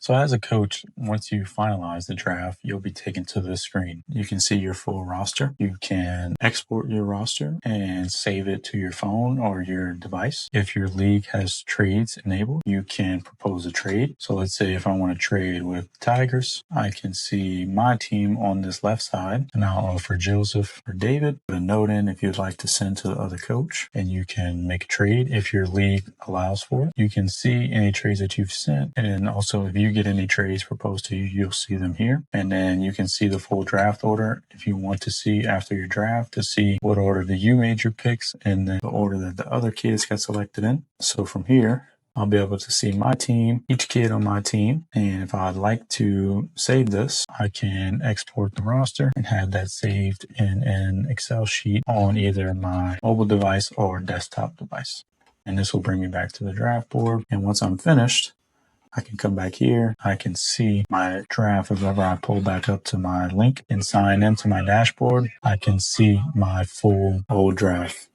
So as a coach, once you finalize the draft, you'll be taken to this screen. You can see your full roster. You can export your roster and save it to your phone or your device. If your league has trades enabled, you can propose a trade. So let's say if I want to trade with Tigers, I can see my team on this left side, and I'll offer Joseph or David. Put a note in if you'd like to send to the other coach, and you can make a trade if your league allows for it. You can see any trades that you've sent, and also if you get any trades proposed to you, you'll see them here. And then you can see the full draft order if you want to see after your draft to see what order that you made your picks and then the order that the other kids got selected in. So from here, I'll be able to see my team, each kid on my team. And if I'd like to save this, I can export the roster and have that saved in an Excel sheet on either my mobile device or desktop device. And this will bring me back to the draft board. And once I'm finished, I can come back here. I can see my draft. If ever I pull back up to my link and sign into my dashboard, I can see my full old draft.